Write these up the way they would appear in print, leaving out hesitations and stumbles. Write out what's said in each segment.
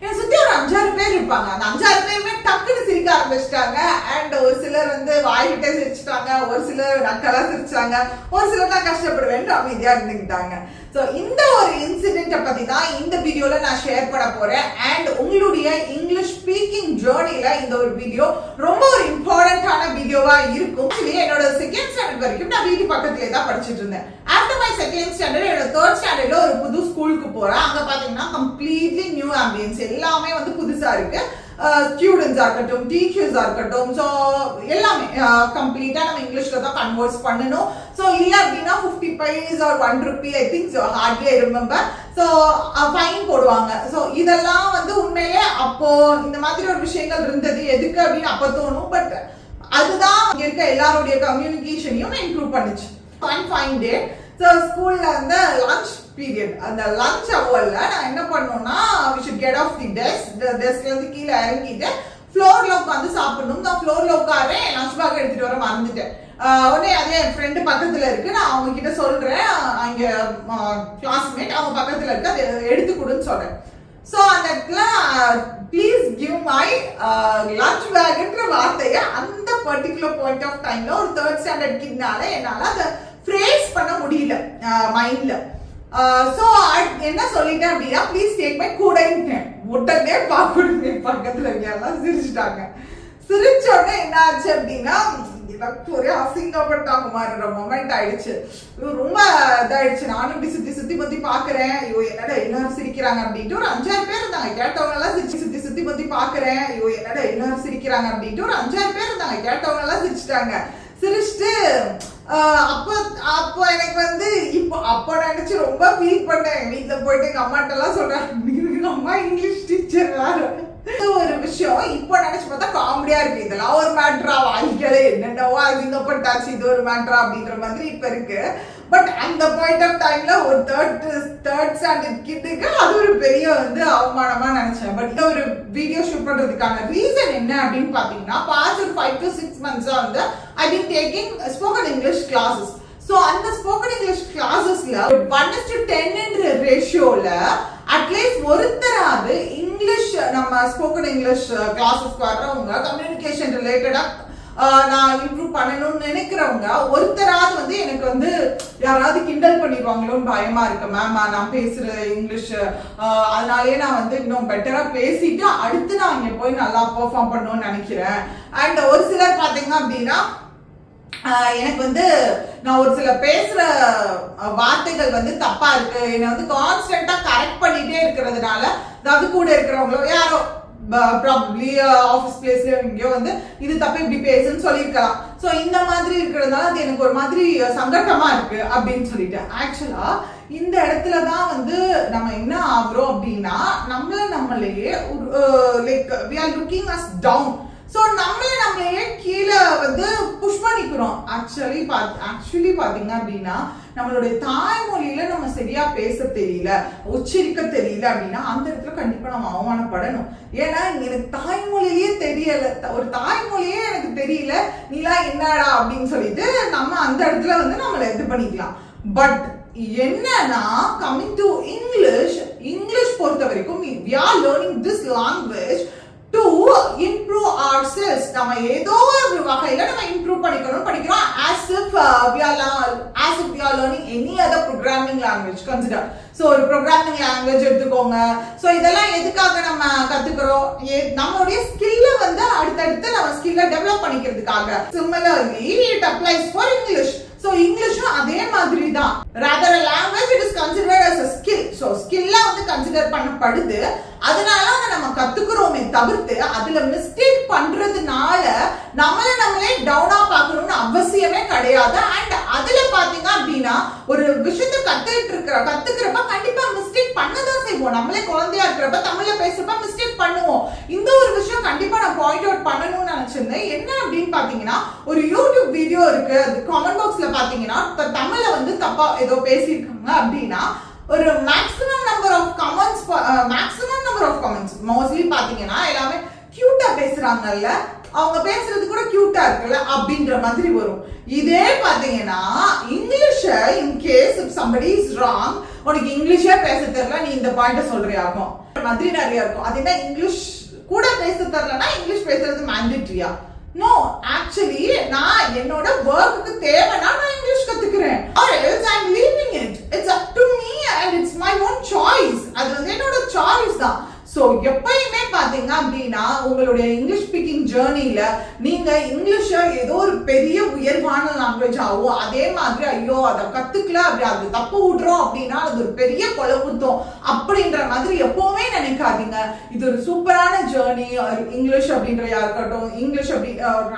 என்ன சுத்தி ஒரு 5-6 பேர் இருப்பாங்க. அந்த 5-6 பேருமே டக்குன்னு சிரிக்க ஆரம்பிச்சிட்டாங்க. அண்ட் ஒரு சிலர் வந்து வாய்கிட்டே சிரிச்சிட்டாங்க, ஒரு சிலர் நக்கலா சிரிச்சாங்க, ஒரு சிலர் தான் கஷ்டப்படுவேன் அமைதியா இருந்துக்கிட்டாங்க. ஸோ இந்த ஒரு இன்சிடென்ட்டை பத்தி தான் இந்த வீடியோல நான் ஷேர் பண்ண போறேன். அண்ட் உங்களுடைய இங்கிலீஷ் ஸ்பீக்கிங் ஜேர்னில இந்த ஒரு வீடியோ ரொம்ப ஒரு இம்பார்ட்டன்டான வீடியோவா இருக்கும். என்னோட செகண்ட் ஸ்டாண்டர்ட் வரைக்கும் நான் வீட்டு பக்கத்துலேயே தான் படிச்சுட்டு இருந்தேன். ஆஃப்டர் மை செகண்ட் ஸ்டாண்டர்ட் என்னோட தேர்ட் ஸ்டாண்டர்ட்ல ஒரு புது ஸ்கூலுக்கு போறேன். அங்க பாத்தீங்கன்னா கம்ப்ளீட்லி நியூ ஆம்பியன்ஸ், எல்லாமே வந்து புதுசா இருக்கு. ஸ்டூடெண்ட்ஸா இருக்கட்டும், டீச்சர்ஸா இருக்கட்டும், ஸோ எல்லாமே கம்ப்ளீட்டா நம்ம இங்கிலீஷ்ல தான் கன்வர்ஸ் பண்ணணும். ஸோ இல்லை அப்படின்னா 50 paise or 1 rupee I think hardly I remember. So fine போடுவாங்க. ஸோ இதெல்லாம் வந்து உண்மையிலே அப்போ இந்த மாதிரி ஒரு விஷயங்கள் இருந்தது எதுக்கு அப்படின்னு அப்போ தோணும். பட் அதுதான் இங்க இருக்க எல்லாருடைய கம்யூனிகேஷனையும் இம்ப்ரூவ் பண்ணுச்சு. ஒன் ஃபைன் டே ஸோ ஸ்கூல்ல வந்து லஞ்ச் பீரியட், அந்த லஞ்ச் அவர்ல நான் என்ன பண்ணோம்னா we should get off the desk, டெஸ்க்ல இருந்து கீழே இறங்கிட்டு ஃப்ளோர்ல உட்காந்து சாப்பிடணும். நான் ஃப்ளோர்ல உட்காரேன், லஞ்ச் பேக் எடுத்துட்டு வர மறந்துட்டேன். உடனே அதே என் ஃப்ரெண்டு பக்கத்துல இருக்கு, நான் அவங்க கிட்ட சொல்றேன், அங்க கிளாஸ்மேட் அவங்க பக்கத்துல இருக்கு, அதை எடுத்து கொடுன்னு சொல்றேன். ஸோ அந்த இடத்துல ப்ளீஸ் கிவ் மை லஞ்ச் பேக்ன்ற வார்த்தையை அந்த பர்டிகுலர் பாயிண்ட் ஆஃப் டைம்ல ஒரு தேர்ட் ஸ்டாண்டர்ட் கிட்னால என்னால அதை ஃப்ரேஸ் பண்ண முடியல மைண்ட்ல. சோ என்ன சொல்லிட்டேன் அப்படின்னா ப்ளீஸ் டேக் மை கூடன்ட்டேன். உடனே பாக்குறது பக்கத்துல எல்லாம் சிரிச்சுட்டாங்க. சிரிச்ச உடனே என்ன ஆச்சு அப்படின்னா எனக்கு ஒரே அசிங்கப்பட்டாங்க மாதிரி மொமெண்ட் ஆயிடுச்சு. ரொம்ப இதாயிடுச்சு. நானும் இப்படி சுத்தி சுத்தி பத்தி பாக்குறேன், ஐயோ என்னடா எல்லாரும் சிரிக்கிறாங்க அப்படின்ட்டு ஒரு 5-6 பேர் இருந்தாங்க. கேட்டவங்க எல்லாம் சுத்தி சுத்தி பத்தி பாக்குறேன், ஐயோ என்னடா எல்லாரும் சிரிக்கிறாங்க அப்படின்ட்டு ஒரு 5-6 பேர் இருந்தாங்க. கேட்டவங்க எல்லாம் சிரிச்சுட்டாங்க. சிரிச்சுட்டு அப்போ எனக்கு வந்து அப்போ நினைச்சு ரொம்ப ஃபீல் பண்ணேன். வீட்டுல போயிட்டு எங்க அம்மாட்ட எல்லாம் சொல்றேன், அம்மா இங்கிலீஷ் டீச்சர் வேற ஒரு விஷயம். இப்போ நினைச்சு பார்த்தா காமெடியா இருக்கு. இதெல்லாம் ஒரு மேட்ரா, வாழ்க்கையில என்னென்னவோ அசிங்கப்பட்டாச்சு, இது ஒரு மேட்ரா அப்படின்ற மாதிரி இப்ப இருக்கு. பட் அந்த பாயிண்ட் ஆஃப் டைம்ல ஒரு தேர்ட் ஸ்டாண்டர்ட் கிட்டுக்கு அது ஒரு பெரிய வந்து அவமானமா நினைச்சேன். பட் ஒரு வீடியோ ஷூட் பண்றதுக்கான ரீசன் என்ன அப்படின்னு பாத்தீங்கன்னா, பாஸ்ட் ஒரு 5 to 6 months வந்து I been taking spoken English classes. So அந்த ஸ்போக்கன் இங்கிலீஷ் கிளாஸஸ்ல 1:10 என்ற ரேஷியோல அட்லீஸ்ட் ஒருத்தராவது இங்கிலீஷ் நம்ம ஸ்போக்கன் இங்கிலீஷ் கிளாஸஸ்க்கு வர்றவங்க கம்யூனிகேஷன் ரிலேட்டடா நான் இம்ப்ரூவ் பண்ணணும்னு நினைக்கிறவங்க ஒருத்தராவது வந்து எனக்கு வந்து யாராவது கிண்டல் பண்ணிடுவாங்களோன்னு பயமா இருக்கு. மேம் நான் பேசுற இங்கிலீஷ் அதனாலேயே நான் வந்து இன்னும் பெட்டரா பேசிட்டு அடுத்து நான் இங்க போய் நல்லா பெர்ஃபார்ம் பண்ணணும்னு நினைக்கிறேன். அண்ட் ஒரு சிலர் பாத்தீங்க அப்படின்னா எனக்கு வந்து நான் ஒரு சில பேசுற வார்த்தைகள் வந்து தப்பா இருக்கு, என்னை வந்து கான்ஸ்டன்டா கரெக்ட் பண்ணிட்டே இருக்கிறதுனால, அதாவது கூட இருக்கிறவங்களோ யாரோ ப்ராபப்ளி ஆஃபீஸ் பிளேஸ்ல எங்கேயோ வந்து இது தப்பு இப்படி பேசுன்னு சொல்லியிருக்கலாம். ஸோ இந்த மாதிரி இருக்கிறதுனால அது எனக்கு ஒரு மாதிரி சங்கட்டமா இருக்கு அப்படின்னு சொல்லிட்டேன். ஆக்சுவலா இந்த இடத்துல தான் வந்து நம்ம என்ன ஆகுறோம் அப்படின்னா, நம்மளையே like we are looking us down. So நம்மளையே கீழே வந்து புஷ் பண்ணிக்கிறோம். ஆக்சுவலி பாத்தீங்க அப்படின்னா, நம்மளுடைய தாய்மொழியில நம்ம சரியா பேச தெரியல, உச்சரிக்க தெரியல அப்படின்னா அந்த இடத்துல கண்டிப்பா நம்ம அவமானப்படணும். ஏன்னா எனக்கு தாய்மொழியே தெரியல, ஒரு தாய்மொழியே எனக்கு தெரியல, நீலா என்னடா அப்படின்னு சொல்லிட்டு நம்ம அந்த இடத்துல வந்து நம்மளை இது பண்ணிக்கலாம். பட் என்னன்னா கமிங் டு இங்கிலீஷ் பொறுத்த வரைக்கும் we are learning this language to improve ourselves. நம்ம ஏதோ ஒரு வகையில நம்ம இம்ப்ரூவ் படிக்கிறோம் as if we are learning any other programming language. consider so ஒரு programming language எடுத்துக்கோங்க. so இதெல்லாம் எதுக்காக நம்ம கத்துக்கிறோம், நம்மளுடைய ஸ்கில்ல வந்து அடுத்தடுத்து நம்ம ஸ்கில்ல develop பண்ணிக்கிறதுக்காக. similarly it applies for English. so இங்கிலீஷும் அதே மாதிரி தான். rather a language it is considered as a skill. so ஸ்கில்ல வந்து கன்சிடர் பண்ணப்படுது. அதனால அதை நம்ம கத்துக்கிறோமே தவிர்த்து அதுல மிஸ்டேக் பண்றதுனால நம்மளே டவுனா பார்க்கணும்னு அவசியமே கிடையாது. அண்ட் அதுல பாத்தீங்க அப்படின்னா ஒரு விஷயத்தை கத்துக்கிறப்ப கண்டிப்பா மிஸ்டேக் பண்ணதான் செய்வோம். நம்மளே குழந்தையா இருக்கிறப்ப தமிழ்ல பேசுறப்ப மிஸ்டேக் பண்ணுவோம். இந்த ஒரு விஷயம் கண்டிப்பா நான் பாயிண்ட் அவுட் பண்ணணும்னு நினைச்சிருந்தேன். என்ன அப்படின்னு பாத்தீங்கன்னா, ஒரு யூடியூப் வீடியோ இருக்கு, அது கமெண்ட் பாக்ஸ்ல பாத்தீங்கன்னா தமிழ்ல வந்து தப்பா ஏதோ பேசியிருக்காங்க அப்படின்னா ஒரு maximum number of comments mostly பாத்தீங்கன்னா எல்லாமே கியூட்டா பேசுறாங்கல்ல, அவங்க பேசுறது கூட கியூட்டா இருக்குல்ல அப்படின்ற மாதிரி வரும். இதே பாத்தீங்கன்னா English in case if somebody is wrong, உனக்கு இங்கிலீஷே பேச தெரியல, நீ இந்த பாயிண்ட சொல்றியாகும். மாதிரி நிறைய இருக்கும். அது என்ன இங்கிலீஷ் கூட பேச தெரியலனா இங்கிலீஷ் பேசுறது மேண்டேட்டரியா? நோ, ஆக்சுவலி நான் என்னோட ஒர்க்குக்கு தேவைனா நான் English கத்துக்கிறேன். or else I'm leaving it. It's up to me and it's my own choice. அது வந்து என்னோட சாய்ஸ் தான். சோ எப்பயுமே பாத்தீங்க அப்படின்னா உங்களுடைய இங்கிலீஷ் ஸ்பீக்கிங் ஜேர்னில நீங்க இங்கிலீஷ ஏதோ ஒரு பெரிய உயர்வான லாங்குவேஜ் ஆகும், அதே மாதிரி ஐயோ அதை கத்துக்கல அப்படி அது தப்பு விடுறோம் அப்படின்னா அது ஒரு பெரிய கொலகுத்தம் அப்படின்ற மாதிரி எப்பவுமே நினைக்காதீங்க. இது ஒரு சூப்பரான ஜேர்னி. இங்கிலீஷ் அப்படின்றதா இருக்கட்டும், இங்கிலீஷ் அப்படி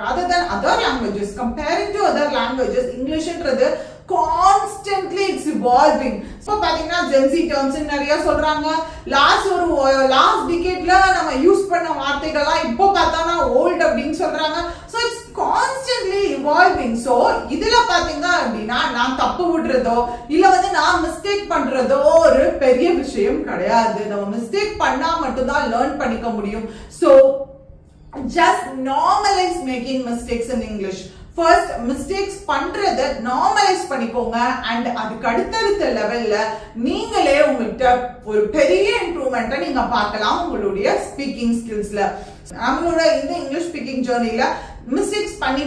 other then other languages, comparing to other languages, இங்கிலீஷ்ன்றது constantly it's evolving. So பாத்தீங்கன்னா Gen Z terms நிறைய சொல்றாங்க. லாஸ்ட் டிகேட்ல நம்ம யூஸ் பண்ண வார்த்தைகள்லாம் இப்போ பார்த்தானா ஓல்ட் அப்படின்னு சொல்றாங்க. So it's constantly evolving. So இதுல பாத்தீங்க அப்படின்னா நான் தப்பு விடுறதோ இல்ல வந்து நான் மிஸ்டேக் பண்றதோ ஒரு பெரிய விஷயம் கிடையாது. நம்ம மிஸ்டேக் பண்ணா மட்டும் தான் லேர்ன் பண்ணிக்க முடியும். So just normalize making mistakes in English. First mistakes பண்றத நார்மலைஸ் பண்ணிக்கோங்க. அண்ட் அதுக்கு அடுத்தடுத்த லெவல்ல நீங்களே உங்கள்கிட்ட ஒரு பெரிய இம்ப்ரூவ்மெண்ட்டை நீங்க பார்க்கலாம் உங்களுடைய ஸ்பீக்கிங் ஸ்கில்ஸ்ல. நம்மளோட இந்த இங்கிலீஷ் ஸ்பீக்கிங் ஜேர்னில மிஸ்டேக்ஸ் பண்ணி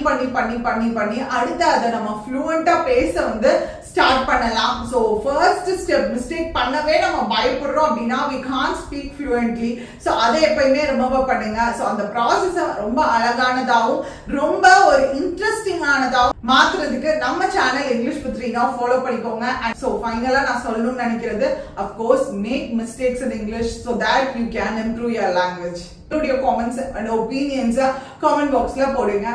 அடுத்து அதை நம்ம ஃப்ளூவெண்டா பேச வந்து ஸ்டார்ட் பண்ணலாம். ஸோ ஃபர்ஸ்ட் ஸ்டெப், மிஸ்டேக் பண்ணவே நம்ம பயப்படுறோம் அப்படின்னா we can't speak fluently. So அதை எப்பயுமே ரிமெம்பர் பண்ணுங்க. ஸோ அந்த ப்ராசஸை ரொம்ப அழகானதாகவும் ரொம்ப ஒரு இன்ட்ரெஸ்டிங்கானதாகவும் மாத்துறதுக்கு நம்ம channel English with Reena follow பண்ணிக்கோங்க. அண்ட் ஸோ ஃபைனலா நான் சொல்லணும்னு நினைக்கிறது, of course make mistakes in English so that you can improve your language. உங்களுடைய காமெண்ட்ஸ் அண்ட் ஒப்பீனியன்ஸை காமெண்ட் பாக்ஸ்ல போடுங்க.